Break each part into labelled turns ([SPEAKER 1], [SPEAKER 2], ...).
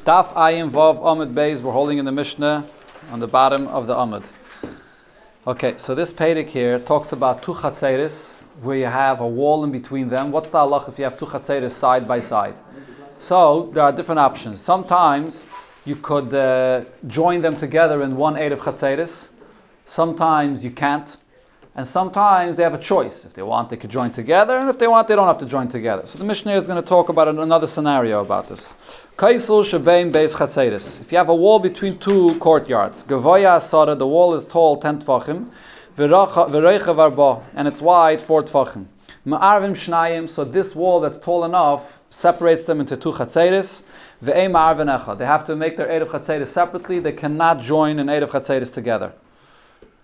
[SPEAKER 1] Daf Ayin Vav Amud Beis, we're holding in the Mishnah on the bottom of the Amud. Okay, so this Pedic here talks about two chatzeris, where you have a wall in between them. What's the halach if you have two chatzeris side by side? So there are different options. Sometimes you could join them together in one eight of chatzeris. Sometimes you can't. And sometimes they have a choice. If they want, they could join together, and if they want, they don't have to join together. So the Mishnah is going to talk about another scenario about this. Kaisel shebein beis chatzeris. If you have a wall between two courtyards, Gavoya Asara, the wall is tall 10 tvachim, v'reicha varba, and it's wide 4 tvachim. Ma'arvim shnayim, so this wall that's tall enough separates them into two chatzeris. Ve'ei ma'arvin echad. They have to make their eight of chatzeris separately. They cannot join an eight of chatzeris together.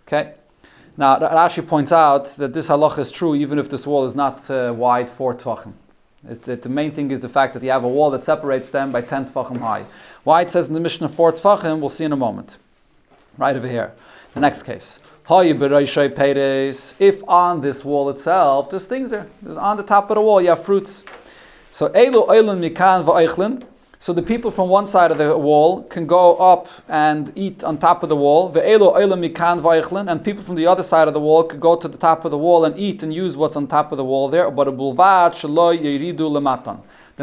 [SPEAKER 1] Okay. Now, Rashi points out that this halach is true even if this wall is not wide 4 tvachim. The main thing is the fact that you have a wall that separates them by 10 tvachim high. Why it says in the Mishnah 4 tvachim, we'll see in a moment. Right over here. The next case. If on this wall itself, there's things there. There's on the top of the wall, you have fruits. So, Eilu Eilun Mikan Va'eichlin. So the people from one side of the wall can go up and eat on top of the wall. And people from the other side of the wall could go to the top of the wall and eat and use what's on top of the wall there. But they're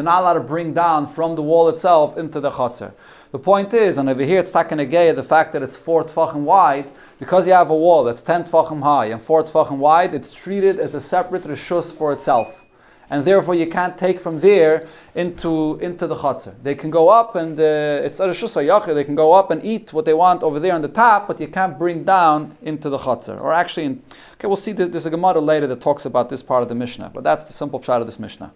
[SPEAKER 1] not allowed to bring down from the wall itself into the chutzner. The point is, and over here it's taken again, the fact that it's 4 tvachim wide, because you have a wall that's 10 tvachim high and 4 tvachim wide, it's treated as a separate reshus for itself. And therefore, you can't take from there into the chutzner. They can go up and it's a reshus hayachid. They can go up and eat what they want over there on the top, but you can't bring down into the chutzner. Or actually, we'll see. There's a Gemara later that talks about this part of the Mishnah, but that's the simple part of this Mishnah.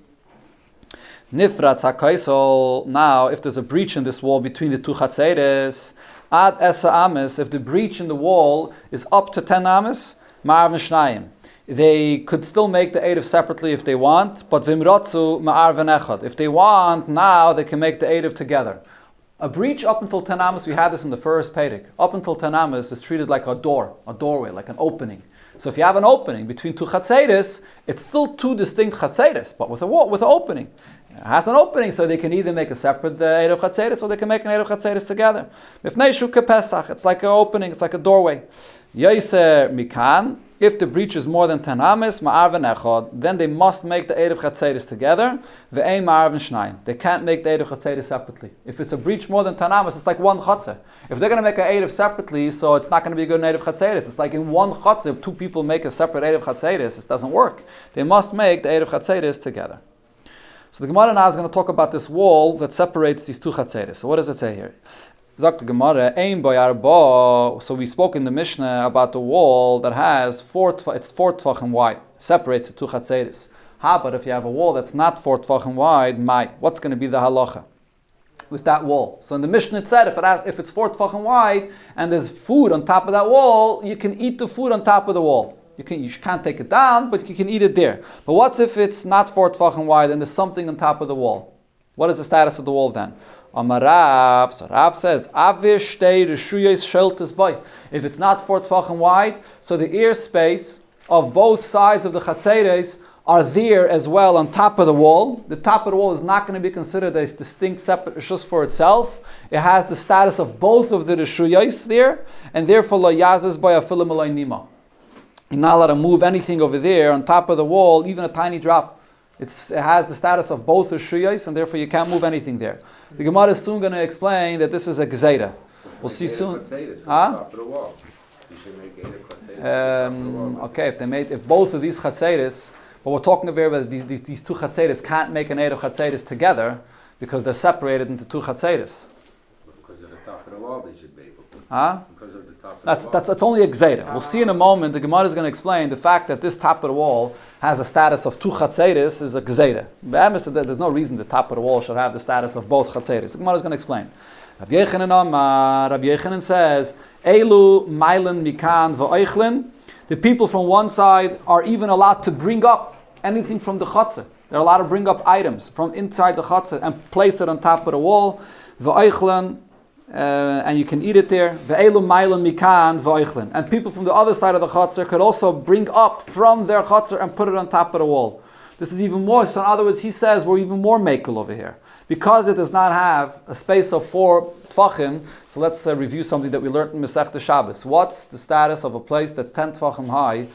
[SPEAKER 1] Nifratz hakaisol. Now, if there's a breach in this wall between the two chatzeres, ad esa ames. If the breach in the wall is up to 10 ames, ma'arv shnayim. They could still make the eight separately if they want, but vimratzu ma'arven echad. If they want, now they can make the eight together. A breach up until 10 amas, we had this in the first Pedic. Up until 10 amas is treated like a doorway, like an opening. So if you have an opening between two chatzeres, it's still two distinct chatzeres, but with a wall, with an opening. It has an opening, so they can either make a separate eight of chatzeres, or they can make an eight of chatzeres together. It's like an opening, it's like a doorway. Yaiser mikan. If the breach is more than 10 ames, ma'arven echad, then they must make the eight of chatzeres together. Ve'ei ma'arven shnayim. They can't make the eight of chatzeres separately. If it's a breach more than 10 ames, it's like one chatzer. If they're going to make an eight of separately, so it's not going to be a good eight of chatzeres. It's like in one chatzer, two people make a separate eight of chatzeres. It doesn't work. They must make the eight of chatzeres together. So the Gemara now is going to talk about this wall that separates these two chatzeres. So what does it say here? Sagt the Gemara, so we spoke in the Mishnah about the wall that has 4 tvachim wide, separates the two chatzeres. But if you have a wall that's not 4 tvachim wide, what's going to be the halacha with that wall? So in the Mishnah it said, if it's 4 tvachim wide and there's food on top of that wall, you can eat the food on top of the wall. You can't take it down, but you can eat it there. But what if it's not 4 tvachim wide and there's something on top of the wall? What is the status of the wall then? Amarav, so Rav says, if it's not 4 tvachim wide, so the ear space of both sides of the chatzeres are there as well on top of the wall. The top of the wall is not going to be considered a distinct separate reshus for itself. It has the status of both of the reshuyos there, and therefore lo yazes by a filim alay nima. You're not allowed to move anything over there on top of the wall, even a tiny drop. It has the status of both reshuyos, and therefore you can't move anything there. The Gemara is soon going to explain that this is a gzeira. We'll see soon. Okay, if both of these chatzeres, but we're talking about these two chatzeres can't make an eight of chatzeres together because they're separated into two chatzeres.
[SPEAKER 2] Because of the top of the wall, they should be able to. Because of the top of the wall.
[SPEAKER 1] That's only a gzeira. We'll see in a moment. The Gemara is going to explain the fact that this top of the wall has a status of two chatzeres is a gzeira. There's no reason the top of the wall should have the status of both chatzeres. The Gemara is going to explain. Rabbi Yechanan says, Eilu mailen mikan va'eichlin. The people from one side are even allowed to bring up anything from the chutzner. They're allowed to bring up items from inside the chutzner and place it on top of the wall. Va'eichlin. And you can eat it there. Ve'elu mailen mikan va'eichlin. And people from the other side of the chutzner could also bring up from their chutzner and put it on top of the wall. This is even more. So in other words, he says we're even more makel over here. because it does not have a space of 4 tfachim. So let's review something that we learned in Masechta Shabbos. What's the status of a place that's 10 tfachim high,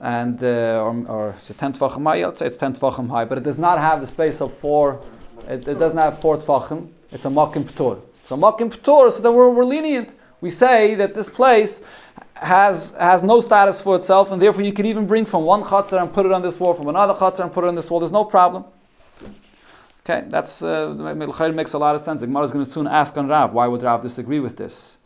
[SPEAKER 1] and or is it 10 tfachim high? Let's say it's 10 tfachim high, but it does not have the space of 4. It doesn't have 4 tfachim. It's a makim p'tur. So makim p'tur. So then we're lenient. We say that this place has no status for itself, and therefore you can even bring from one chatzar and put it on this wall, from another chatzar and put it on this wall. There's no problem. Okay, that's makes a lot of sense. The Gemara is going to soon ask on Rav, why would Rav disagree with this?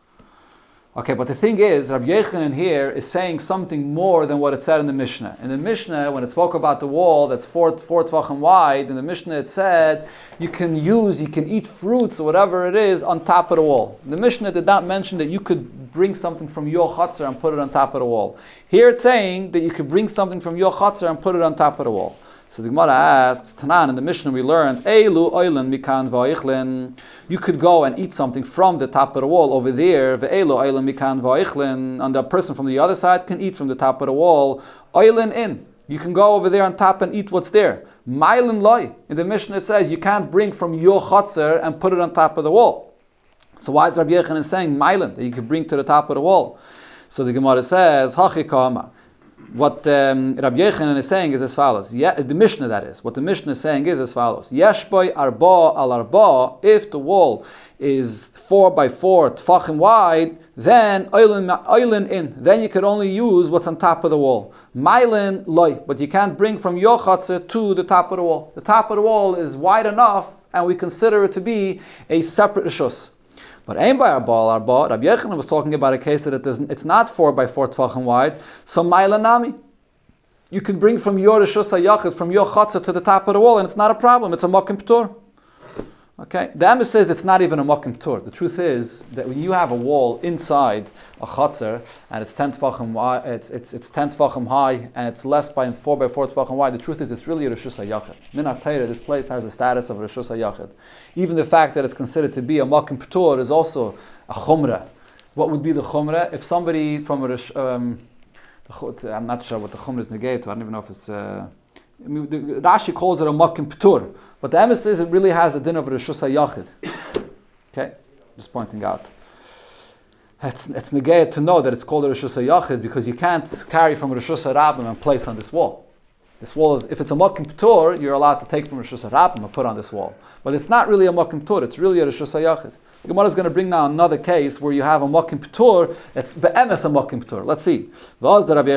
[SPEAKER 1] Okay, but the thing is, Rabbi Yechanan here is saying something more than what it said in the Mishnah. In the Mishnah, when it spoke about the wall that's 4 tvachim wide, in the Mishnah it said you can eat fruits or whatever it is on top of the wall. The Mishnah did not mention that you could bring something from your chatzar and put it on top of the wall. Here it's saying that you could bring something from your chatzar and put it on top of the wall. So the Gemara asks, Tanan, in the Mishnah we learned, Eilu oilen mikan va'ichlin. You could go and eat something from the top of the wall over there. Ve'eilu oilen mikan va'ichlin. And the person from the other side can eat from the top of the wall. Oilen in. You can go over there on top and eat what's there. Mailen loy. In the Mishnah it says you can't bring from your chatzar and put it on top of the wall. So why is Rabbi Yechanan saying mailen, that you can bring to the top of the wall? So the Gemara says, Hachikama. What Rabbi Yechanan is saying is as follows. The Mishnah, that is. What the Mishnah is saying is as follows. Yeshboi arba al arba. If the wall is 4 by 4 tfachim wide, then oilin in. Then you could only use what's on top of the wall. Mailin loy. But you can't bring from your chatzah to the top of the wall. The top of the wall is wide enough, and we consider it to be a separate rishus. But Ein by Arbal Arba, Rabbi Yechanan was talking about a case that it's not 4 by 4 tvachim wide. So Maila Nami, you can bring from your Rishus HaYachid, from your chatzah to the top of the wall, and it's not a problem. It's a makim p'tur. Okay, the Amos says it's not even a makim p'tur. The truth is that when you have a wall inside a chatzar and it's 10 tvachim wide, it's 10 tvachim high, and it's less by 4 by 4 tvachim wide. The truth is it's really a Rishus HaYachid. Min HaTorah, this place has the status of a Rishus HaYachid. Even the fact that it's considered to be a makim p'tur is also a chumrah. What would be the chumrah if somebody from a I'm not sure what the chumrah is negate to. I don't even know if it's. Rashi calls it a makim p'tur, but the Emes says it really has a din of Rishus HaYachid. Okay, just pointing out. It's negate to know that it's called a Rishus HaYachid because you can't carry from Rishus HaRabim and place on this wall. This wall is, if it's a makim p'tur, you're allowed to take from Rishus HaRabim and put on this wall. But it's not really a makim p'tur, it's really a Rishus HaYachid. The Gemara is going to bring now another case where you have a makim p'tur that's be'emes a makim p'tur. Let's see. V'az the Rabbi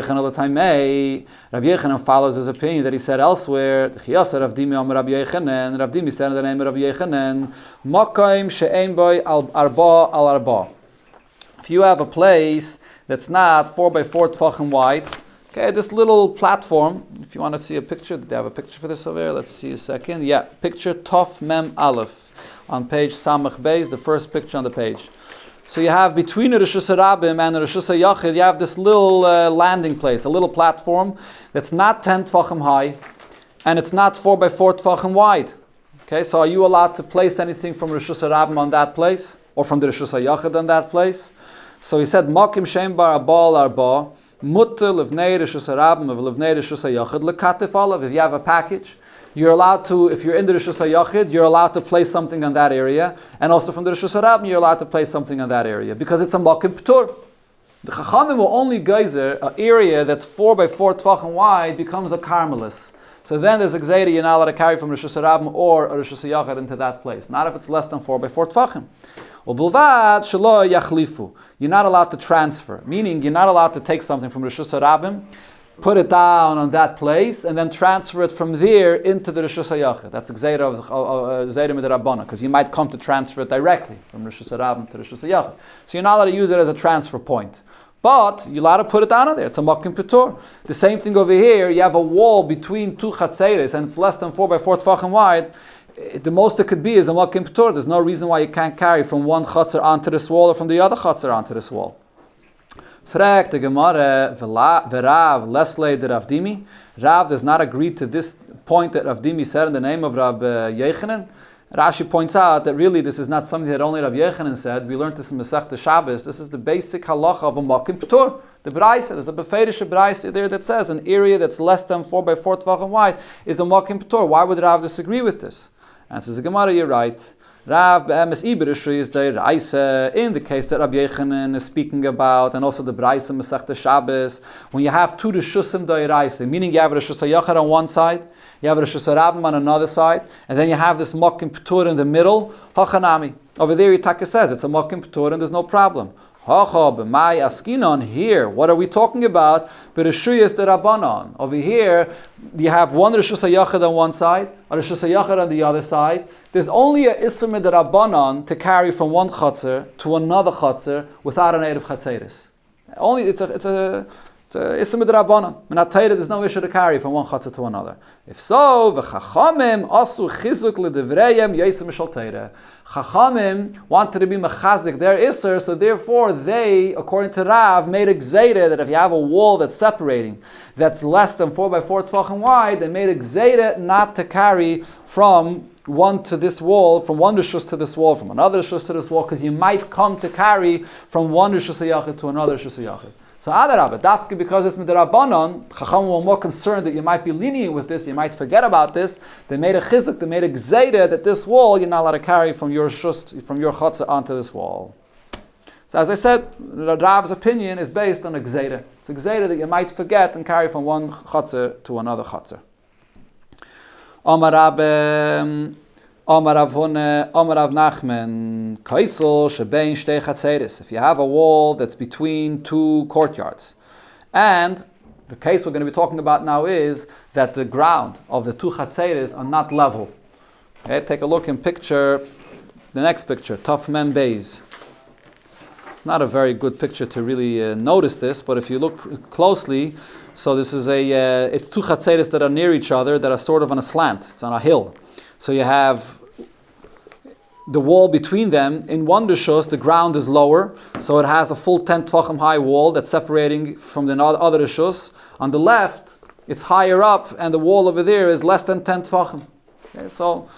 [SPEAKER 1] Yechanan follows his opinion that he said elsewhere. Chiyasa Rav Dimi Amar Rabbi Yechanan. Rav Dimi said in the name of Rabbi Yechanan, Makim she'ein boi arba al arba. If you have a place that's not 4 by 4 tvachim wide, okay, this little platform. If you want to see a picture, did they have a picture for this over here? Let's see a second. Yeah, picture Tov Mem Aleph. On page Samach Beis, the first picture on the page. So you have between the Rishus HaRabim and the Rishus HaYachid, you have this little landing place, a little platform that's not 10 tvachim high, and it's not 4 by 4 tvachim wide. Okay, so are you allowed to place anything from Rishus HaRabim on that place, or from the Rishus HaYachid on that place? So he said, Makim Shem Bar Abal Arba, Mutter Levnei Rishus HaRabim, Levnei Rishus HaYachid, Lekatif Olav. If you have a package, you're allowed to, if you're in the Rishus HaYachid, you're allowed to place something on that area, and also from the Rishus HaRabim, you're allowed to place something on that area, because it's a makim p'tur. The Chachamim will only geyser an area that's 4 by 4 tvachim wide becomes a karmelis. So then there's a gzeira you're not allowed to carry from Rishus HaRabim or a Rishus HaYachid into that place, not if it's less than 4 by 4 tvachim. Ubulvad shelo yachlifu. You're not allowed to transfer, meaning you're not allowed to take something from Rishus HaRabim, put it down on that place, and then transfer it from there into the Rishus HaYachid. That's Gzeira of Gzeira Midrabbana, because you might come to transfer it directly from Rishus HaRabim to Rishus HaYachid. So you're not allowed to use it as a transfer point. But you're allowed to put it down on there. It's a makim p'tur. The same thing over here. You have a wall between two chatzeres, and it's less than 4 by 4 tvachim wide. The most it could be is a makim p'tur. There's no reason why you can't carry from one chatzer onto this wall or from the other chatzer onto this wall. Frag the Gemara, V'Rav Lesley the Rav Dimi. Rav does not agree to this point that Rav Dimi said in the name of Rabbi Yechanan. Rashi points out that really this is not something that only Rabbi Yechanan said. We learned this in Masechta Shabbos. This is the basic halacha of a makim p'tur. The Braisa, there's a beferish Braisa there that says an area that's less than 4 by 4 tvachim wide is a makim p'tur. Why would Rav disagree with this? Answers the Gemara, you're right. Rav be'emes iberishu is the Raisa in the case that Rabbi Yechanan is speaking about, and also the Braisa Masechta Shabbos, when you have two Rishusim Raisa, meaning you have Rishus HaYachar on one side, you have Rishus HaRabim on another side, and then you have this Mokim P'tur in the middle, Hachanami. Over there, Yitaka says it's a Mokim P'tur and there's no problem. Hacha b'mai askinon here. What are we talking about? B'rishuyas derabanan. Over here, you have one Rishus HaYachar on one side, a Rishus HaYachar on the other side. There's only a Isser Midrabanan to carry from one Chatzar to another Chatzar without an Erev Chatzeris. Only it's a Isser Midrabanan. Minat Torah, there's no issue to carry from one Chatzar to another. If so, v'chachamim asu chizuk l'divreyem yosem mishal Torah. Chachamim wanted to be mechazik their Isser, so therefore they, according to Rav, made a gzeira that if you have a wall that's separating, that's less than 4 by 4 tefachim wide, they made a gzeira not to carry from one to this wall, from one rishus to this wall, from another rishus to this wall, because you might come to carry from one rishus hayachid to another rishus hayachid. So Adarabah, dafke because it's midrabanan, Chacham were more concerned that you might be lenient with this, you might forget about this. They made a chizuk, they made a gzeira that this wall you're not allowed to carry from your shust, from your chatzah onto this wall. So as I said, Rav's opinion is based on a gzeira. It's a gzeira that you might forget and carry from one chatzah to another chatzah. Amar Rav Nachman, Kaisel shebein shtei chatzeris. If you have a wall that's between two courtyards, and the case we're going to be talking about now is that the ground of the two chatzeris are not level. Okay, take a look in the next picture, Taf Mem Beis. It's not a very good picture to really notice this, but if you look closely, so this is it's two chatzeris that are near each other that are sort of on a slant. It's on a hill. So you have the wall between them. In one rishus, the ground is lower, so it has a full 10 tefachim high wall that's separating from the other rishus. On the left, it's higher up, and the wall over there is less than 10 tefachim. Okay, so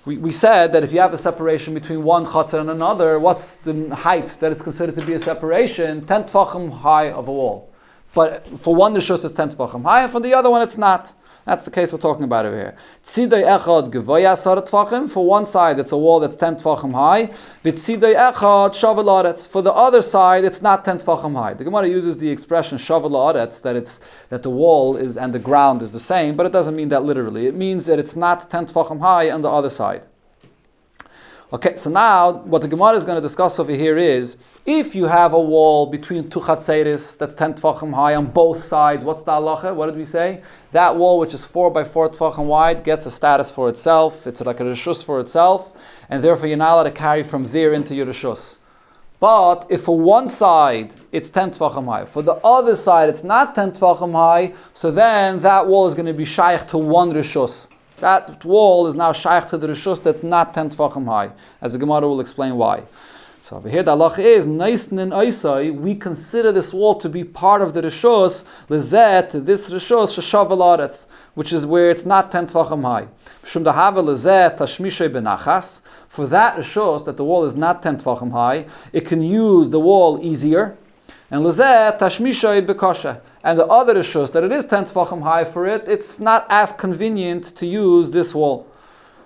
[SPEAKER 1] we said that if you have a separation between one chatzar and another, what's the height that it's considered to be a separation? 10 tefachim high of a wall. But for one rishus, it's 10 tefachim high, and for the other one, it's not. That's the case we're talking about over here. Tzidai echad gevaya asar tefachim. For one side, it's a wall that's 10 tefachim high. V'tzidai echad shavel aretz. For the other side, it's not 10 tefachim high. The Gemara uses the expression shavel aretz, that the wall is and the ground is the same, but it doesn't mean that literally. It means that it's not 10 tefachim high on the other side. Okay, so now what the Gemara is going to discuss over here is, if you have a wall between two chatzeris that's 10 tefachim high on both sides, what's the halacha? What did we say? That wall, which is 4 by 4 tefachim wide, gets a status for itself. It's like a rishus for itself, and therefore you're not allowed to carry from there into your rishus. But if for one side it's 10 tefachim high, for the other side it's not 10 tefachim high, so then that wall is going to be shaykh to one rishus. That wall is now shaykh to the rishus that's not 10 tefachim high, as the Gemara will explain why. So over here the halacha is, Naisnin Aisai, we consider this wall to be part of the rishus, lezet, this rishus, sheshav aretz, which is where it's not 10 tefachim high. Shum dahava lezet tashmishay benachas, for that rishus, that the wall is not 10 tefachim high, it can use the wall easier, and lezet tashmishay bekasha. And the other rishus, that it is 10 tefachim high for it, it's not as convenient to use this wall.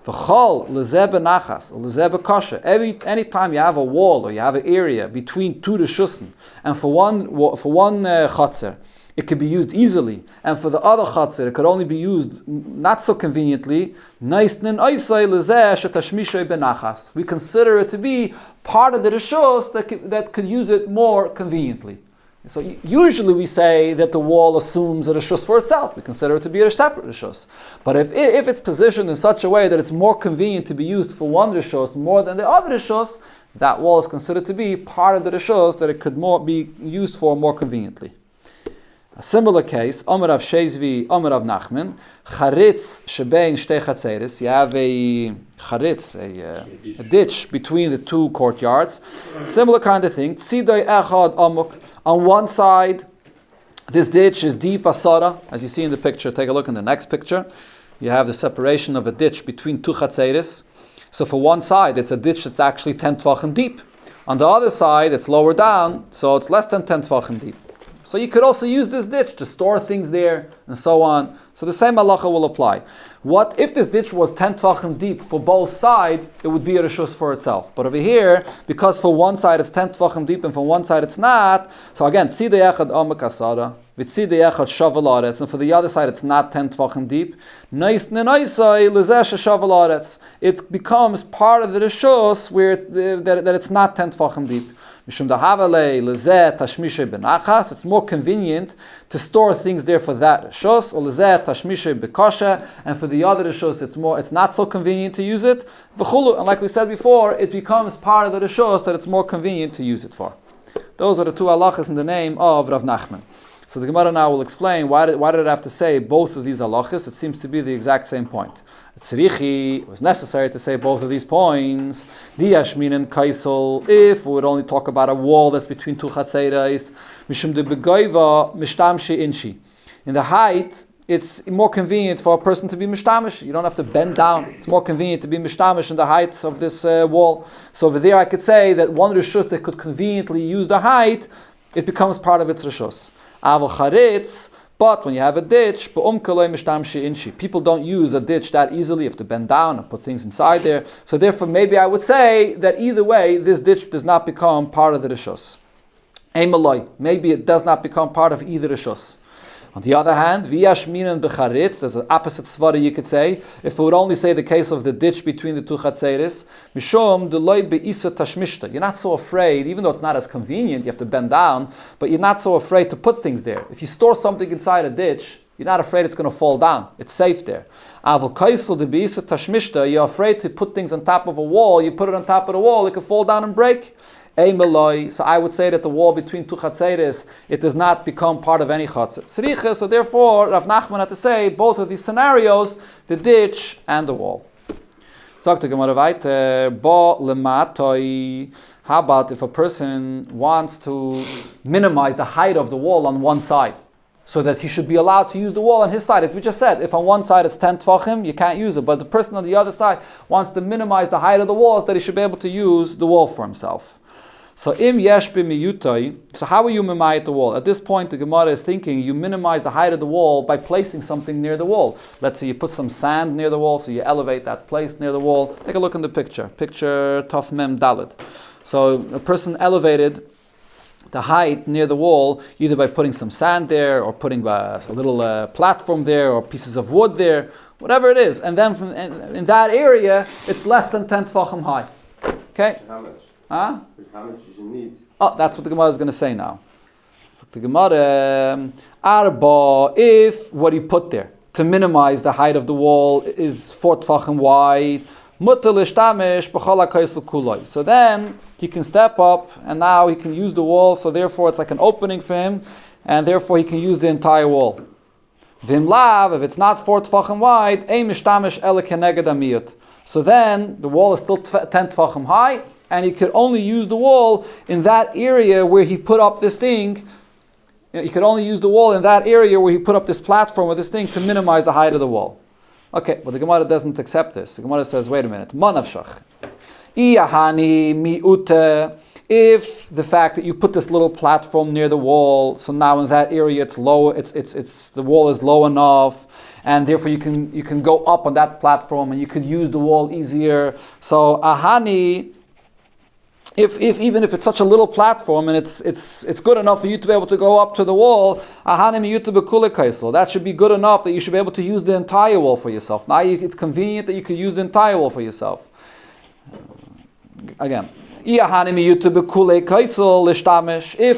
[SPEAKER 1] V'chol lezeh benachas, lezeh bekasha. Anytime you have a wall or you have an area between two rishusim, and for one chatzar, it could be used easily, and for the other chatzar, it could only be used not so conveniently. Naisnin oisay lezeh shetashmishay benachas. We consider it to be part of the rishus that could use it more conveniently. So usually we say that the wall assumes a rishus for itself. We consider it to be a separate rishus. But if it's positioned in such a way that it's more convenient to be used for one rishus more than the other rishus, that wall is considered to be part of the rishus that it could be used for more conveniently. A similar case, Omer Rav Shezvi, Omer Rav Nachman, Charitz shebein shtei chatzeris. You have a charitz, a ditch between the two courtyards. Similar kind of thing. Tzidai echad amuk. On one side, this ditch is deep asara, as you see in the picture. Take a look in the next picture. You have the separation of a ditch between two chatzeris. So for one side, it's a ditch that's actually 10 tefachim deep. On the other side, it's lower down, so it's less than 10 tefachim deep. So you could also use this ditch to store things there and so on. So the same halacha will apply. What if this ditch was 10 tvachim deep for both sides? It would be a reshus for itself. But over here, because for one side it's 10 tvachim deep and for one side it's not, so again, tzidei echad amak asara, v'tzidei echad shavel aretz, and for the other side it's not 10 tvachim deep. Neis nenaisai lezesh shavel aretz. It becomes part of the reshus where that it's not 10 tvachim deep. It's more convenient to store things there for that reshus, and for the other reshus, it's not so convenient to use it. And like we said before, it becomes part of the reshus that it's more convenient to use it for. Those are the two halachas in the name of Rav Nachman. So the Gemara now will explain why did it have to say both of these halachas. It seems to be the exact same point. It was necessary to say both of these points. Diashmin and Kaisel, if we would only talk about a wall that's between two chatzeiros, mishum de begoiva mishtamshi inshi. In the height, it's more convenient for a person to be mishtamish. You don't have to bend down. It's more convenient to be mishtamish in the height of this wall. So over there I could say that one reshus that could conveniently use the height, it becomes part of its reshus. Aval charitz, but when you have a ditch, people don't use a ditch that easily. You have to bend down and put things inside there. So therefore, maybe I would say that either way, this ditch does not become part of the reshus. Maybe it does not become part of either reshus. On the other hand, v'yashminan b'charitz, there's an opposite svara you could say. If we would only say the case of the ditch between the two chatzeiros, mishom deloy be'isa tashmishta. You're not so afraid, even though it's not as convenient, you have to bend down, but you're not so afraid to put things there. If you store something inside a ditch, you're not afraid it's going to fall down. It's safe there. Aval kaisel de be'isa tashmishta, you're afraid to put things on top of a wall, you put it on top of the wall, it could fall down and break. So I would say that the wall between two chatzeiros, it does not become part of any chatzir. So therefore, Rav Nachman had to say both of these scenarios, the ditch and the wall. Sagt der Gemara weiter, bo lematoi. How about if a person wants to minimize the height of the wall on one side, so that he should be allowed to use the wall on his side? As we just said, if on one side it's 10 tvachim, you can't use it, but the person on the other side wants to minimize the height of the wall, so that he should be able to use the wall for himself. So im yesh b'miyutai. So how will you mimayit the wall? At this point, the Gemara is thinking you minimize the height of the wall by placing something near the wall. Let's say you put some sand near the wall, so you elevate that place near the wall. Take a look in the picture. Picture Taf Mem Dalet. So a person elevated the height near the wall either by putting some sand there, or putting a little platform there, or pieces of wood there, whatever it is. And then in that area, it's less than 10 tvachim high. Okay. Huh?
[SPEAKER 2] How much does you need?
[SPEAKER 1] Oh, that's what the Gemara is going to say now. The Gemara, Arba, if what he put there to minimize the height of the wall is 4 tvachim wide, so then he can step up and now he can use the wall, so therefore it's like an opening for him, and therefore he can use the entire wall. Vimlav, if it's not 4 tvachim wide, so then the wall is still 10 tvachim high, and he could only use the wall in that area where he put up this thing. He could only use the wall in that area where he put up this platform or this thing to minimize the height of the wall. Okay, but the Gemara doesn't accept this. The Gemara says, wait a minute. Manavshach. Iyahani mi'ute. If the fact that you put this little platform near the wall, so now in that area it's low, it's the wall is low enough, and therefore you can go up on that platform and you could use the wall easier. So ahani, if even if it's such a little platform and it's good enough for you to be able to go up to the wall, that should be good enough that you should be able to use the entire wall for yourself. Now it's convenient that you could use the entire wall for yourself. Again, if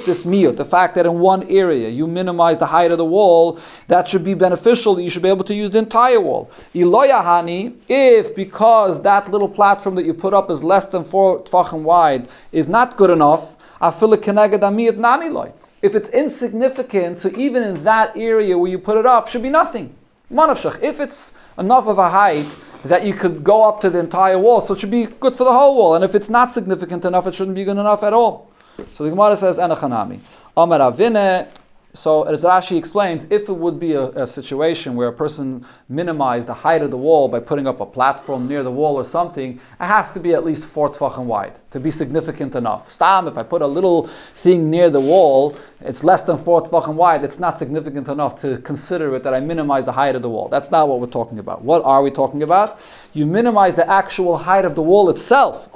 [SPEAKER 1] this miyut, the fact that in one area you minimize the height of the wall, that should be beneficial, you should be able to use the entire wall. If because that little platform that you put up is less than 4 tvachim wide is not good enough, if it's insignificant, so even in that area where you put it up should be nothing. If it's enough of a height that you could go up to the entire wall, so it should be good for the whole wall. And if it's not significant enough, it shouldn't be good enough at all. So the Gemara says, Enachanami. Amar Avine, So as Rashi explains, if it would be a situation where a person minimized the height of the wall by putting up a platform near the wall or something, it has to be at least 4 tefachim wide to be significant enough. Stam, if I put a little thing near the wall, it's less than 4 tefachim wide, it's not significant enough to consider it that I minimize the height of the wall. That's not what we're talking about. What are we talking about? You minimize the actual height of the wall itself.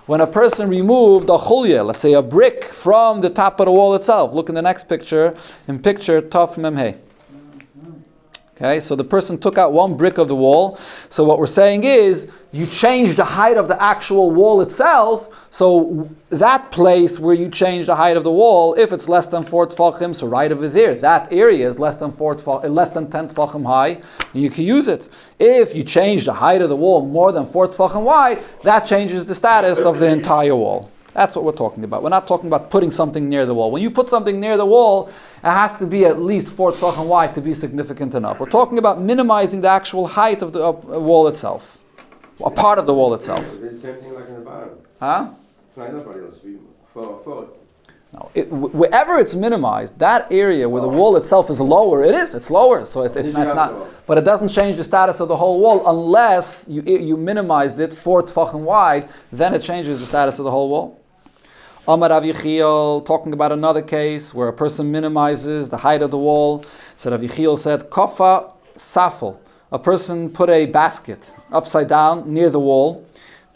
[SPEAKER 1] When a person removed a chulya, let's say a brick from the top of the wall itself. Look in the next picture, in picture Taf Mem Hey. Okay, so the person took out one brick of the wall. So what we're saying is, you change the height of the actual wall itself. So that place where you change the height of the wall, if it's less than 4 tefachim, so right over there, that area is less than 10 tefachim high, and you can use it. If you change the height of the wall more than 4 tefachim wide, that changes the status of the entire wall. That's what we're talking about. We're not talking about putting something near the wall. When you put something near the wall, it has to be at least 4 tefachim wide to be significant enough. We're talking about minimizing the actual height of the wall itself, a part of the wall itself.
[SPEAKER 2] It's the same thing like in the bottom.
[SPEAKER 1] Huh?
[SPEAKER 2] It's not nobody else.
[SPEAKER 1] No, wherever it's minimized, that area where the wall itself is lower, it's lower. So it's not, but it doesn't change the status of the whole wall unless you minimized it 4 tefachim wide. Then it changes the status of the whole wall. Amar Rav Yechiel, talking about another case where a person minimizes the height of the wall. So Rav Yechiel said, Kofa Safel. A person put a basket upside down near the wall,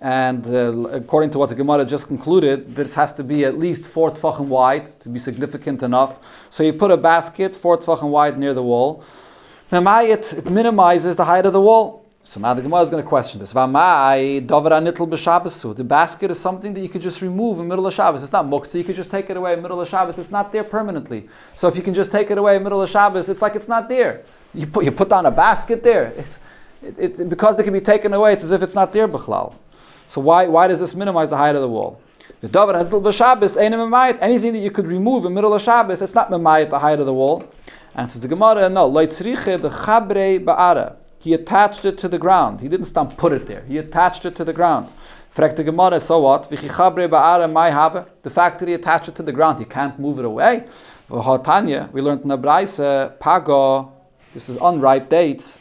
[SPEAKER 1] and according to what the Gemara just concluded, this has to be at least 4 tefachim wide to be significant enough. So you put a basket 4 tefachim wide near the wall. It minimizes the height of the wall. So now the Gemara is going to question this. The basket is something that you could just remove in the middle of Shabbos. It's not muktzah. You could just take it away in the middle of Shabbos. It's not there permanently. So if you can just take it away in the middle of Shabbos, it's like it's not there. You put down a basket there. Because it can be taken away, it's as if it's not there b'chlal. So why does this minimize the height of the wall? Anything that you could remove in the middle of Shabbos, it's not memayit the height of the wall. And says the Gemara, no. He attached it to the ground. He didn't put it there. He attached it to the ground. Fragt the Gemara, so what? The fact that he attached it to the ground, he can't move it away. We learned in the Braise, Pago, this is unripe dates.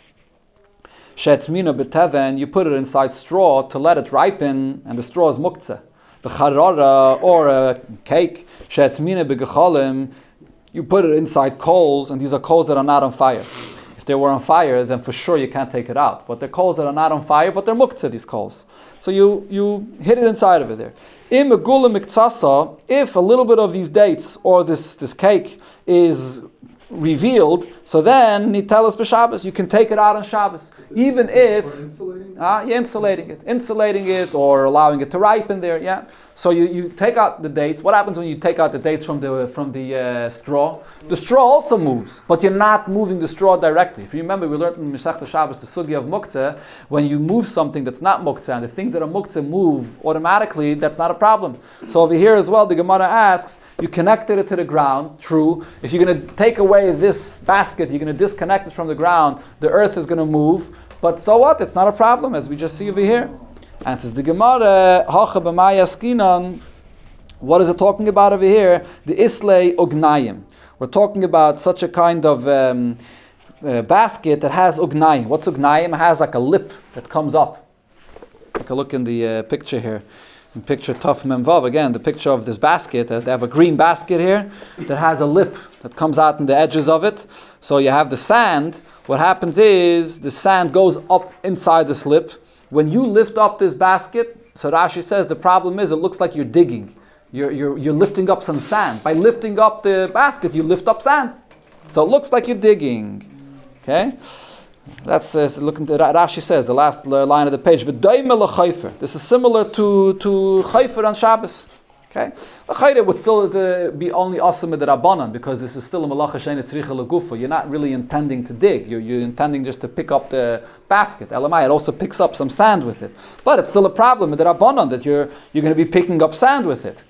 [SPEAKER 1] Shetzmina beteven, you put it inside straw to let it ripen, and the straw is muktzah. The charara, or a cake, shetzmina begecholim, you put it inside coals, and these are coals that are not on fire. If they were on fire, then for sure you can't take it out. But they're coals that are not on fire, but they're muktzah, these coals. So you hit it inside of it there. Im megula miktsasa, if a little bit of these dates or this cake is revealed, so then nitelas b'Shabbos, you can take it out on Shabbos, even if insulating it or allowing it to ripen there. Yeah. So you take out the dates. What happens when you take out the dates from the straw? The straw also moves, but you're not moving the straw directly. If you remember, we learned in Masechta Shabbos the sugya of muktzah. When you move something that's not muktzah, and the things that are muktzah move automatically, that's not a problem. So over here as well, the Gemara asks, you connected it to the ground. True. If you're going to take away this basket, you're going to disconnect it from the ground, the earth is going to move. But so what? It's not a problem, as we just see over here. And says the Gemara, what is it talking about over here? The Islay Ugnayim. We're talking about such a kind of basket that has Ugnayim. What's Ugnayim? It has like a lip that comes up. Take a look in the picture here. In picture Taf Memvav, again, the picture of this basket. They have a green basket here that has a lip that comes out in the edges of it. So you have the sand. What happens is the sand goes up inside this lip. When you lift up this basket, so Rashi says the problem is it looks like you're digging. You're lifting up some sand. By lifting up the basket, you lift up sand. So it looks like you're digging. Okay? That's look into Rashi says the last line of the page. This is similar to chayfer on Shabbos. Okay, the chayre would still be only asim with the rabbanan because this is still a malacha sheina tzricha legufa. You're not really intending to dig. You're intending just to pick up the basket. Elamai, it also picks up some sand with it, but it's still a problem with the rabbanan that you're going to be picking up sand with it.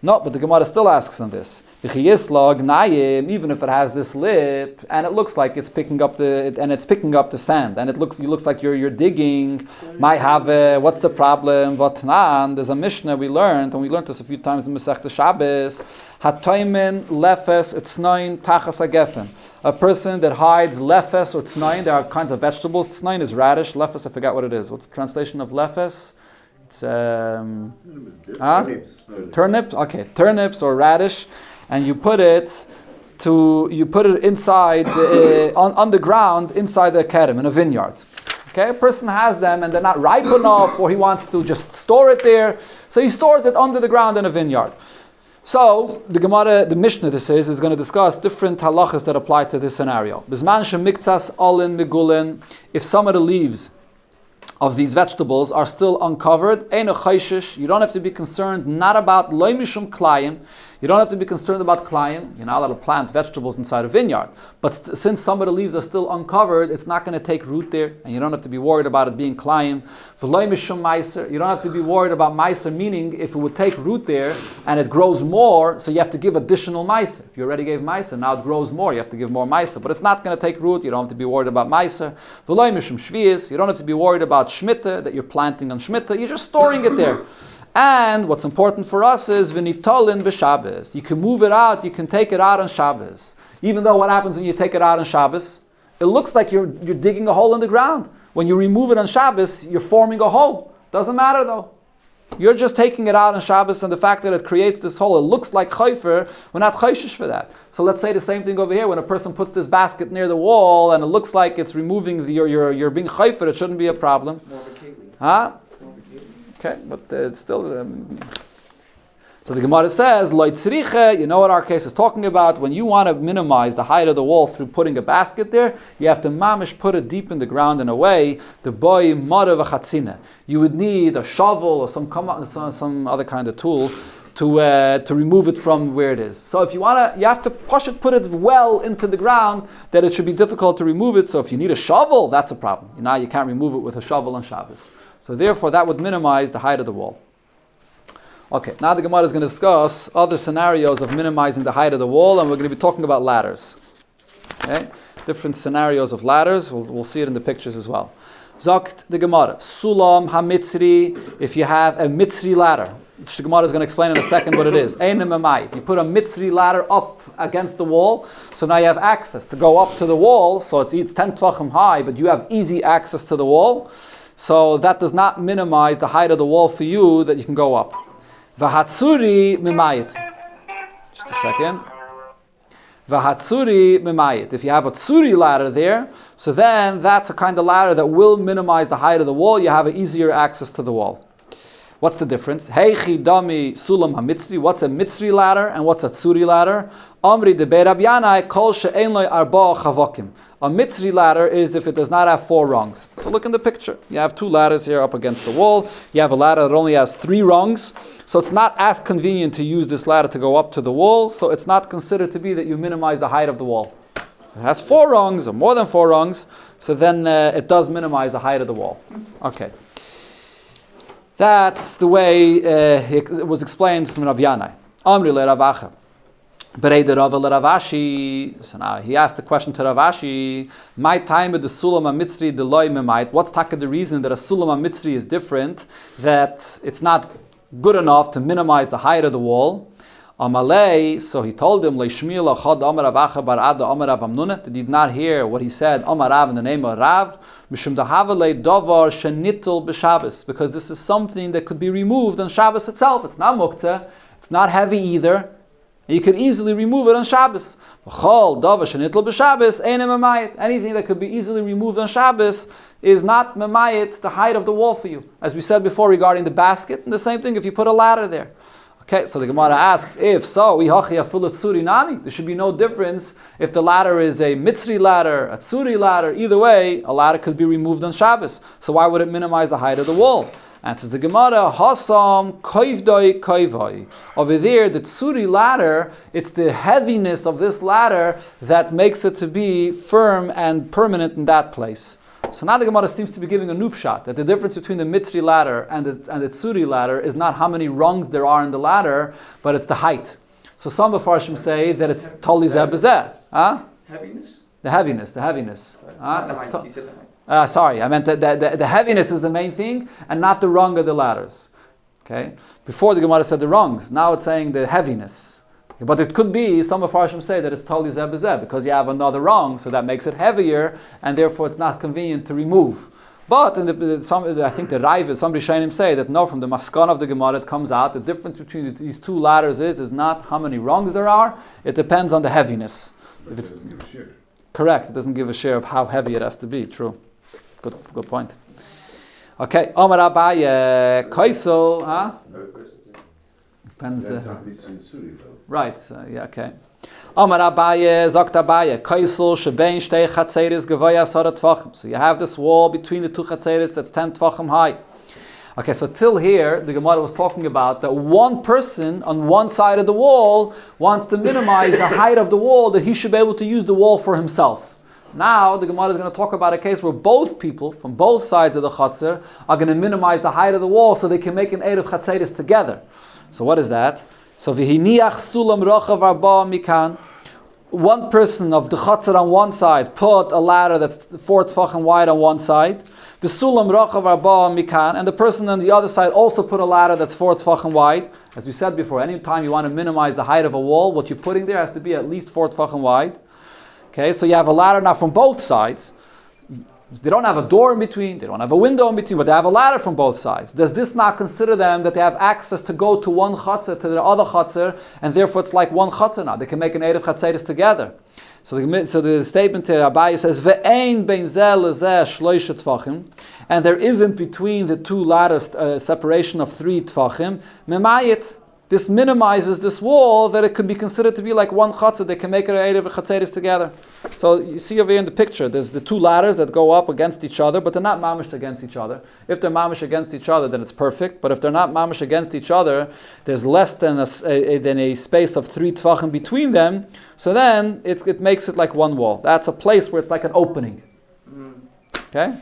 [SPEAKER 1] No, but the Gemara still asks on this. Even if it has this lip and it looks like it's picking up the sand, and it looks like you're digging, might have what's the problem? Vatnan, there's a Mishnah we learned, and we learned this a few times in Masechta Shabbos. Hataymin lefes etznayin tachas agefen. A person that hides lefes or tznayin, there are kinds of vegetables. Tznayin is radish. Lefes, I forgot what it is. What's the translation of lefes? It's turnip. Okay, turnips or radish, and you put it inside on the ground inside the kerem in a vineyard. Okay, a person has them and they're not ripe enough, or he wants to just store it there, so he stores it under the ground in a vineyard. So the Gemara, the Mishnah, is going to discuss different halachas that apply to this scenario. Bisman shemiktzas alin migulin, if some of the leaves of these vegetables are still uncovered, eino chayshish, you don't have to be concerned not about loy mishum klayim. You don't have to be concerned about klayim. You're not allowed to plant vegetables inside a vineyard. But since some of the leaves are still uncovered, it's not going to take root there, and you don't have to be worried about it being klayim. V'loy mishum meiser, you don't have to be worried about meiser, meaning if it would take root there and it grows more, so you have to give additional meiser. If you already gave meiser, now it grows more, you have to give more meiser. But it's not going to take root, you don't have to be worried about meiser. V'loy mishum shvius, you don't have to be worried about shmita, that you're planting on shmita, you're just storing it there. And what's important for us is v'nitolin b'Shabbos. You can move it out, you can take it out on Shabbos. Even though what happens when you take it out on Shabbos? It looks like you're digging a hole in the ground. When you remove it on Shabbos, you're forming a hole. Doesn't matter though. You're just taking it out on Shabbos, and the fact that it creates this hole, it looks like chayfer, we're not chayshish for that. So let's say the same thing over here, when a person puts this basket near the wall and it looks like it's removing you're being chayfer, it shouldn't be a problem. Huh? Okay, but it's still... So the Gemara says, Lo tzriche, you know what our case is talking about? When you want to minimize the height of the wall through putting a basket there, you have to mamish put it deep in the ground in a way, the boy mara v'chatzina. You would need a shovel or some other kind of tool to remove it from where it is. So if you have to put it well into the ground that it should be difficult to remove it. So if you need a shovel, that's a problem. Now you can't remove it with a shovel on Shabbos. So therefore, that would minimize the height of the wall. Okay, now the Gemara is going to discuss other scenarios of minimizing the height of the wall, and we're going to be talking about ladders. Okay, different scenarios of ladders. We'll see it in the pictures as well. Zokt the Gemara, Sulam ha-mitzri, if you have a mitzri ladder, which the Gemara is going to explain in a second what it is. Ein memai, you put a mitzri ladder up against the wall, so now you have access to go up to the wall, so it's 10 tvachim high, but you have easy access to the wall. So that does not minimize the height of the wall for you that you can go up. V'hatzuri mimayit. Just a second. V'hatzuri mimayit. If you have a tzuri ladder there, so then that's a kind of ladder that will minimize the height of the wall. You have an easier access to the wall. What's the difference? Heichi dami sulam ha-mitzri. What's a mitzri ladder and what's a tzuri ladder? Amri de Rab Yanai kol she'en lo arba chavakim. A mitzri ladder is if it does not have 4 rungs. So look in the picture. You have 2 ladders here up against the wall. You have a ladder that only has 3 rungs. So it's not as convenient to use this ladder to go up to the wall. So it's not considered to be that you minimize the height of the wall. It has 4 rungs or more than 4 rungs. So then it does minimize the height of the wall. Okay. That's the way it was explained from Rav Yanai. Amri le Rav Acha. So now he asked the question to Rav Ashi, my time with the sulam ha-mitzri deloy memait. What's the reason that a sulam ha-mitzri is different, that it's not good enough to minimize the height of the wall? Amalei, so he told him, Leishmil achad amar Rav Acha bar Ada amar Rav Amnuna. Did not hear what he said, Amar Rav, in the name of Rav, Mishum dahavalei davar shenitul b'Shabbos, because this is something that could be removed on Shabbos itself. It's not muktzeh, it's not heavy either. You can easily remove it on Shabbos. Anything that could be easily removed on Shabbos is not memayit, the height of the wall for you. As we said before regarding the basket, and the same thing if you put a ladder there. Okay, so the Gemara asks, if so, there should be no difference if the ladder is a mitzri ladder, a tzuri ladder. Either way, a ladder could be removed on Shabbos. So why would it minimize the height of the wall? Answers the Gemara, Hasam koivdoi koivoi. Over there, the tzuri ladder, it's the heaviness of this ladder that makes it to be firm and permanent in that place. So now the Gemara seems to be giving a new pshat, that the difference between the Mitzri ladder and the Tzuri ladder is not how many rungs there are in the ladder, but it's the height. So some Mefarshim say that it's Toli Zeh B'Zeh.
[SPEAKER 3] Heaviness?
[SPEAKER 1] The heaviness.
[SPEAKER 3] The height. You said the height.
[SPEAKER 1] Sorry, I meant the heaviness is the main thing and not the rung of the ladders. Okay? Before the Gemara said the rungs, now it's saying the heaviness. But it could be, some Mefarshim say that it's Toli Zeh B'Zeh because you have another rung, so that makes it heavier, and therefore it's not convenient to remove. But I think the Raiv, some Rishonim say that no, from the Maskan of the Gemara it comes out, the difference between these two ladders is not how many rungs there are, it depends on the heaviness.
[SPEAKER 4] But
[SPEAKER 1] if it's
[SPEAKER 4] it doesn't give a share.
[SPEAKER 1] Correct, it doesn't give a share of how heavy it has to be, true. Good point. Okay, Omar Abaye, Kaisel, depends.
[SPEAKER 4] That's not Mitzri Suri though.
[SPEAKER 1] Right, yeah, okay. Omar Abaye, Zokt Abaye, Kaisel, Shebein, Shtei Chatzeris, Gevaya, Sarat Tvachim. So you have this wall between the two Chatzeris that's 10 Tvachim high. Okay, so till here, the Gemara was talking about that one person on one side of the wall wants to minimize the height of the wall, that he should be able to use the wall for himself. Now, the Gemara is going to talk about a case where both people, from both sides of the Chatzar, are going to minimize the height of the wall so they can make an Erev Chatzeris together. So what is that? So, V'hiniach sulam rochav arba mikan. One person of the Chatzar on one side put a ladder that's 4 tefachim wide on one side. V'sulam rochav arba mikan. And the person on the other side also put a ladder that's 4 tefachim wide. As we said before, anytime you want to minimize the height of a wall, what you're putting there has to be at least 4 tefachim wide. Okay, so you have a ladder now from both sides. They don't have a door in between, they don't have a window in between, but they have a ladder from both sides. Does this not consider them that they have access to go to one chatzar, to the other chatzar, and therefore it's like one chatzar now? They can make an Erev Chatzeris together. So the statement here, Abaye says, Ve'ein bein zeh lezeh shloisha tfachim, and there isn't between the two ladders separation of 3 tfachim, memayit. This minimizes this wall that it can be considered to be like one chatzah. They can make an Erev Chatzeris together. So you see over here in the picture, there's the two ladders that go up against each other, but they're not mamish against each other. If they're mamish against each other, then it's perfect. But if they're not mamish against each other, there's less than a space of 3 tefachim between them. So then it makes it like one wall. That's a place where it's like an opening. Okay?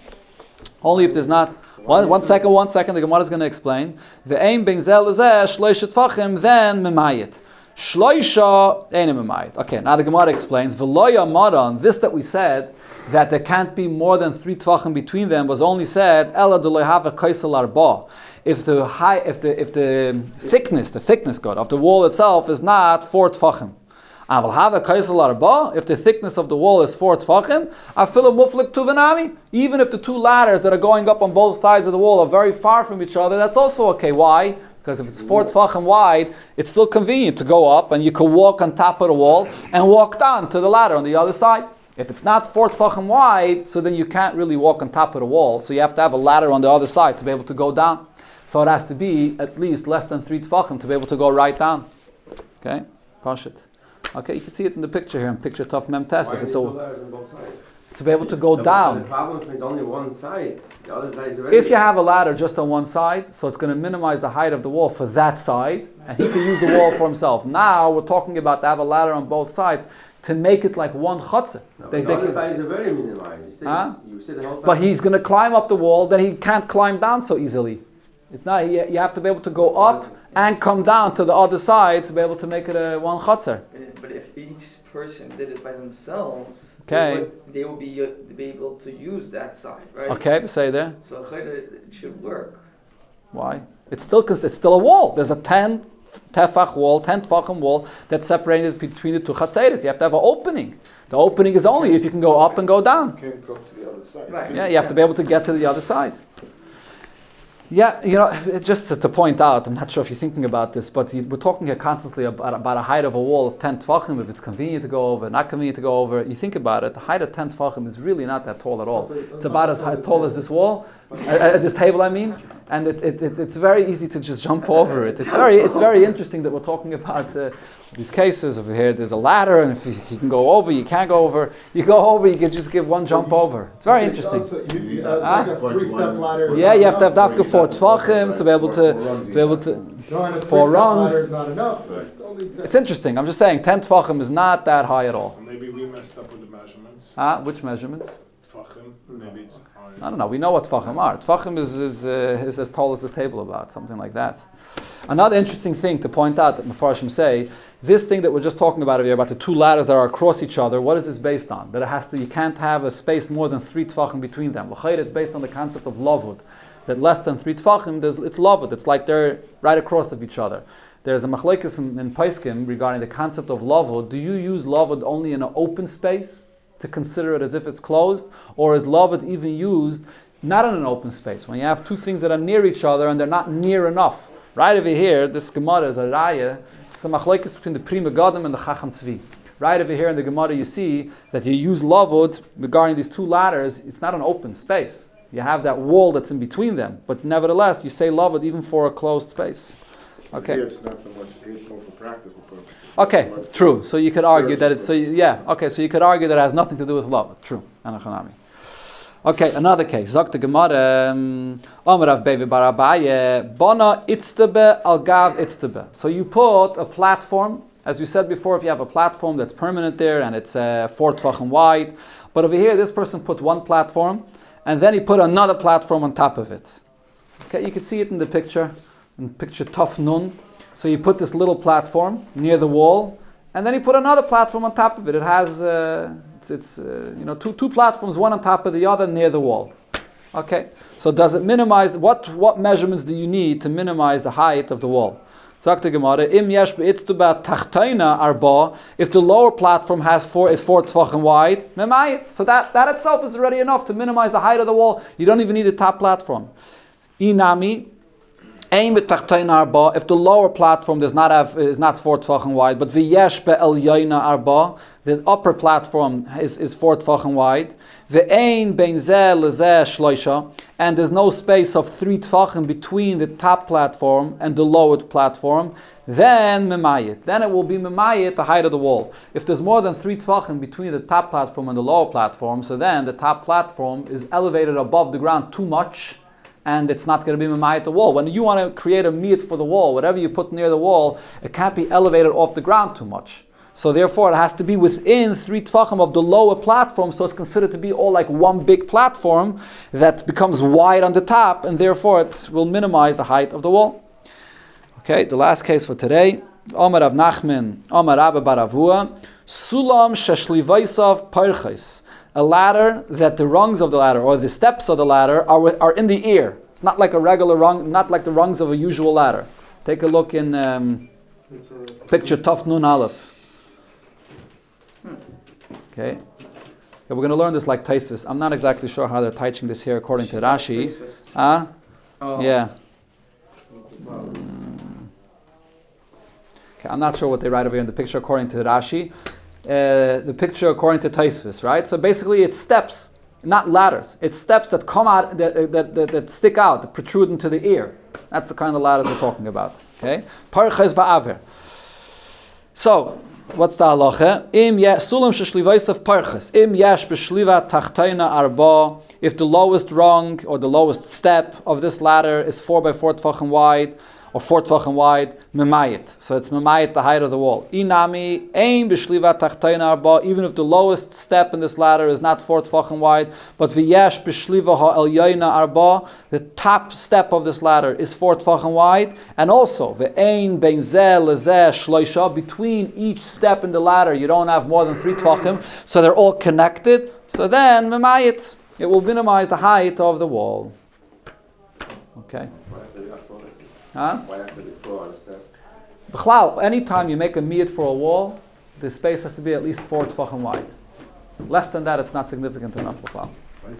[SPEAKER 1] Only if there's not. One second, the Gemara is going to explain. Ve'ein ben zeh lezeh shloisha tefachim, then memayit. Shloisha ain't memayit. Okay, now the Gemara explains. V'loya maran, this that we said, that there can't be more than 3 tefachim between them, was only said, ela de lo have kaisel arba. If the thickness of the wall itself is not 4 tefachim. If the thickness of the wall is 4 tefachim, even if the two ladders that are going up on both sides of the wall are very far from each other, that's also okay. Why? Because if it's 4 tefachim wide, it's still convenient to go up, and you can walk on top of the wall and walk down to the ladder on the other side. If it's not 4 tefachim wide, so then you can't really walk on top of the wall, so you have to have a ladder on the other side to be able to go down. So it has to be at least less than 3 tefachim to be able to go right down. Okay? Pashit. Okay, you can see it in the picture here, in picture Tov Mem Tes. If it's all to be able to go down.
[SPEAKER 5] The problem is only one side. The other side is already.
[SPEAKER 1] If you have a ladder just on one side, so it's going to minimize the height of the wall for that side, and he can use the wall for himself. Now we're talking about to have a ladder on both sides to make it like one chutzah.
[SPEAKER 5] No, the other side is very minimized. You said the whole
[SPEAKER 1] but he's going to climb up the wall, then he can't climb down so easily. It's not. You have to be able to go up and come down to the other side to be able to make it a one chutzah.
[SPEAKER 3] But if each person did it by themselves,
[SPEAKER 1] okay,
[SPEAKER 3] they would be able to use that side, right?
[SPEAKER 1] Okay, say there.
[SPEAKER 3] So it should work.
[SPEAKER 1] Why? It's still a wall. There's a 10 tefachim wall that's separated between the two chatzeres. You have to have an opening. The opening is only if you can go up and go down.
[SPEAKER 4] You can't go to the other side.
[SPEAKER 3] Right.
[SPEAKER 1] Yeah, you have to be able to get to the other side. Yeah, just to point out, I'm not sure if you're thinking about this, but we're talking here constantly about a height of a wall of 10 tefachim, if it's convenient to go over, not convenient to go over. You think about it, the height of 10 tefachim is really not that tall at all. It's about as tall as this wall, this table I mean, and it's very easy to just jump over it. It's very interesting that we're talking about these cases over here. There's a ladder, and if you can go over, you can't go over. You go over, you can just give one jump over. It's very interesting.
[SPEAKER 6] Like a 3-step ladder.
[SPEAKER 1] Yeah, you have to have dafka 4 tefachim to be able to 4 rungs.
[SPEAKER 6] Is not enough.
[SPEAKER 1] It's interesting. I'm just saying 10 tefachim is not that high at all.
[SPEAKER 7] So maybe we messed up with the measurements.
[SPEAKER 1] Which measurements?
[SPEAKER 7] Tefachim, maybe it's high.
[SPEAKER 1] I don't know. We know what Tfachim are. Tfachim is as tall as this table about, something like that. Another interesting thing to point out that Mefarshim say, this thing that we're just talking about over here, about the two ladders that are across each other, what is this based on? That you can't have a space more than 3 Tfachim between them. It's based on the concept of lavud, that less than 3 Tfachim, it's lavud. It's like they're right across of each other. There's a machlekes in Paiskim regarding the concept of lavud. Do you use lavud only in an open space to consider it as if it's closed, or is lavud even used not in an open space when you have two things that are near each other and they're not near enough? Right over here, this Gemara is a raya. It's a machlekes between the Pri Megadim and the Chacham Tzvi. Right over here in the Gemara, you see that you use lavud regarding these two ladders. It's not an open space. You have that wall that's in between them, but nevertheless, you say lavud even for a closed space. Okay.
[SPEAKER 4] Here it's not so much hateful for practical purposes.
[SPEAKER 1] Okay, true. So you could argue that it's so you could argue that it has nothing to do with love. True. Okay, another case. Zok the Gemara, Amarav Bevi Barabaye, Bona Itztebe al Gav Itztebe. So you put a platform, as we said before, if you have a platform that's permanent there and it's 4 Tvachim wide, but over here this person put one platform and then he put another platform on top of it. Okay, you can see it in the picture, in picture Taf Nun. So you put this little platform near the wall, and then you put another platform on top of it. It has two platforms, one on top of the other near the wall. Okay. So does it minimize what measurements do you need to minimize the height of the wall? Sagt the Gemara, Im yesh be'itztuba tachtaina arba. If the lower platform is 4 Tvachim wide, memay. So that itself is already enough to minimize the height of the wall. You don't even need a top platform. Inami. If the lower platform is not 4 Tvachim wide, but v'yesh be'el yoyna arba, the upper platform is 4 Tvachim wide, ve'ein bein zeh lezeh shloisha, and there's no space of 3 Tvachim between the top platform and the lower platform, then memayit. Then it will be memayit, the height of the wall. If there's more than 3 Tvachim between the top platform and the lower platform, so then the top platform is elevated above the ground too much, and it's not going to be memayit the wall. When you want to create a meat for the wall, whatever you put near the wall, it can't be elevated off the ground too much. So therefore, it has to be within 3 Tvachim of the lower platform, so it's considered to be all like one big platform that becomes wide on the top, and therefore it will minimize the height of the wall. Okay, the last case for today. Omar Rav Nachman, Omar Rabba Baravua, Sulam Sheshlivaisav Parchais. A ladder that the rungs of the ladder or the steps of the ladder are in the ear. It's not like a regular rung, not like the rungs of a usual ladder. Take a look in picture Taf Nun Aleph. Okay. We're going to learn this like Taisvis. I'm not exactly sure how they're teaching this here according to Rashi. Yeah. Okay, I'm not sure what they write over here in the picture according to Rashi. The picture according to Taisvis, right? So basically it's steps, not ladders. It's steps that come out, that stick out, that protrude into the ear. That's the kind of ladders we're talking about. Okay? Parches ba'aver. So, what's the halacha? Sulam sheshlivaisav parches. Im yesh b'shliva tachtaina arba. If the lowest rung or the lowest step of this ladder is 4 by 4 Tvachim wide, or 4 Tvachim wide, memayit. So it's memayit, the height of the wall. Inami, ein b'shliva tachtaina arba, even if the lowest step in this ladder is not 4 Tvachim wide, but v'yesh b'shliva ha'el yoyna arba, the top step of this ladder is 4 Tvachim wide, and also, v'ein bein zeh lezeh shloisha, between each step in the ladder, you don't have more than 3 Tvachim, so they're all connected, so then, memayit, it will minimize the height of the wall. Okay. Huh?
[SPEAKER 5] Why after the floor on the step?
[SPEAKER 1] Anytime you make a miyat for a wall, the space has to be at least 4 Tvachim wide. Less than that, it's not significant enough.